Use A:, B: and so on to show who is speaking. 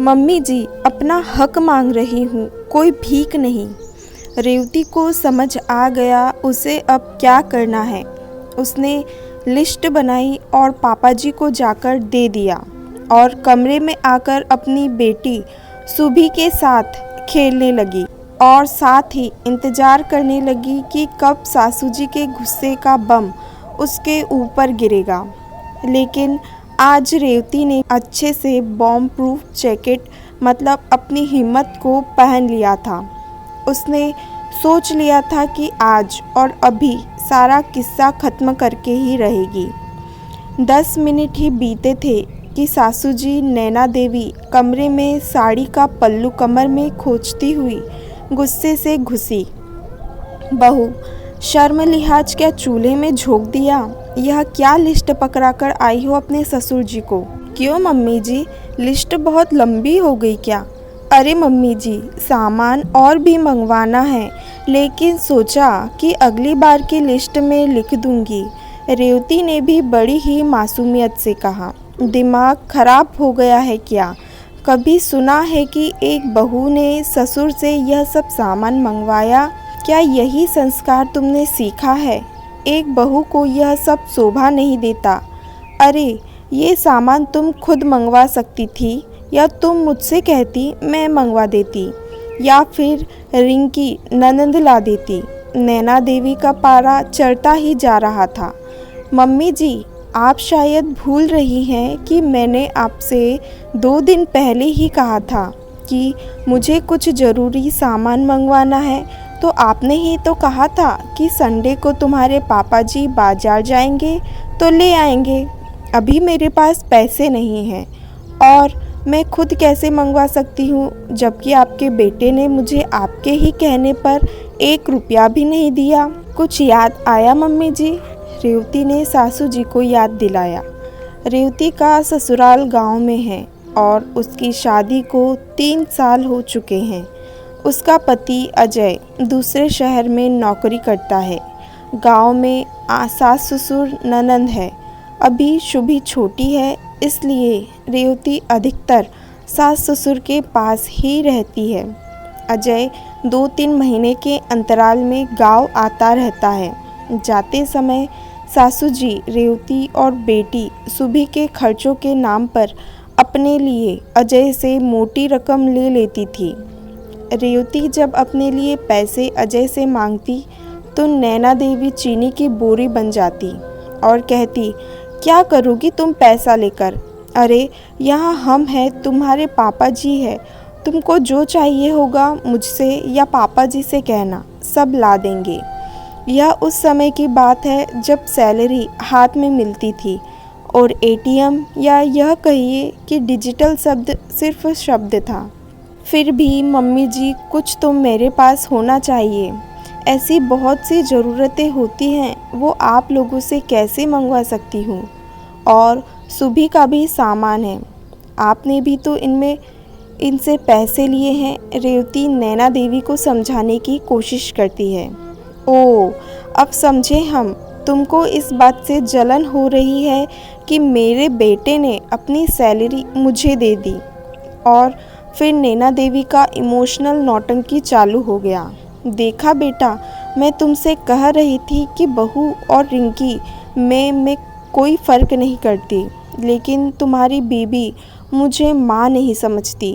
A: Mummy जी, अपना हक मांग रही हूँ, कोई भीख नहीं। रेवती को समझ आ गया उसे अब क्या करना है। उसने लिस्ट बनाई और पापा जी को जाकर दे दिया और कमरे में आकर अपनी बेटी सुभी के साथ खेलने लगी और साथ ही इंतज़ार करने लगी कि कब सासू जी के गुस्से का बम उसके ऊपर गिरेगा। लेकिन आज रेवती ने अच्छे से बॉम्ब प्रूफ जैकेट मतलब अपनी हिम्मत को पहन लिया था। उसने सोच लिया था कि आज और अभी सारा किस्सा ख़त्म करके ही रहेगी। 10 मिनट ही बीते थे कि सासू जी नैना देवी कमरे में साड़ी का पल्लू कमर में खोंचती हुई गुस्से से घुसी। बहू, शर्म लिहाज क्या चूल्हे में झोंक दिया? यह क्या लिस्ट पकड़ा कर आई हो अपने ससुर जी को? क्यों मम्मी जी, लिस्ट बहुत लंबी हो गई क्या? अरे मम्मी जी, सामान और भी मंगवाना है, लेकिन सोचा कि अगली बार की लिस्ट में लिख दूंगी। रेवती ने भी बड़ी ही मासूमियत से कहा। दिमाग खराब हो गया है क्या? कभी सुना है कि एक बहू ने ससुर से यह सब सामान मंगवाया? क्या यही संस्कार तुमने सीखा है? एक बहू को यह सब शोभा नहीं देता। अरे, ये सामान तुम खुद मंगवा सकती थी, या तुम मुझसे कहती मैं मंगवा देती, या फिर रिंकी ननंद ला देती। नैना देवी का पारा चढ़ता ही जा रहा था। मम्मी जी, आप शायद भूल रही हैं कि मैंने आपसे 2 दिन पहले ही कहा था कि मुझे कुछ ज़रूरी सामान मंगवाना है, तो आपने ही तो कहा था कि संडे को तुम्हारे पापा जी बाजार जाएंगे तो ले आएंगे। अभी मेरे पास पैसे नहीं हैं और मैं खुद कैसे मंगवा सकती हूँ, जबकि आपके बेटे ने मुझे आपके ही कहने पर 1 रुपया भी नहीं दिया। कुछ याद आया मम्मी जी? रेवती ने सासू जी को याद दिलाया। रेवती का ससुराल गांव में है और उसकी शादी को 3 साल हो चुके हैं। उसका पति अजय दूसरे शहर में नौकरी करता है। गांव में सास ससुर ननंद है। अभी शुभी छोटी है, इसलिए रेवती अधिकतर सास ससुर के पास ही रहती है। अजय 2-3 महीने के अंतराल में गांव आता रहता है। जाते समय सासू जी रेवती और बेटी सुभी के खर्चों के नाम पर अपने लिए अजय से मोटी रकम ले लेती थी। रेवती जब अपने लिए पैसे अजय से मांगती तो नैना देवी चीनी की बोरी बन जाती और कहती, क्या करोगी तुम पैसा लेकर? अरे, यहाँ हम हैं, तुम्हारे पापा जी हैं, तुमको जो चाहिए होगा मुझसे या पापा जी से कहना, सब ला देंगे। यह उस समय की बात है जब सैलरी हाथ में मिलती थी और एटीएम या यह कहिए कि डिजिटल शब्द सिर्फ शब्द था। फिर भी मम्मी जी, कुछ तो मेरे पास होना चाहिए। ऐसी बहुत सी ज़रूरतें होती हैं, वो आप लोगों से कैसे मंगवा सकती हूँ? और सुभी का भी सामान है, आपने भी तो इनसे पैसे लिए हैं। रेवती नैना देवी को समझाने की कोशिश करती है। ओह, अब समझे हम। तुमको इस बात से जलन हो रही है कि मेरे बेटे ने अपनी सैलरी मुझे दे दी। और फिर नैना देवी का इमोशनल नौटंकी चालू हो गया। देखा बेटा, मैं तुमसे कह रही थी कि बहू और रिंकी में कोई फ़र्क नहीं करती, लेकिन तुम्हारी बीबी मुझे माँ नहीं समझती।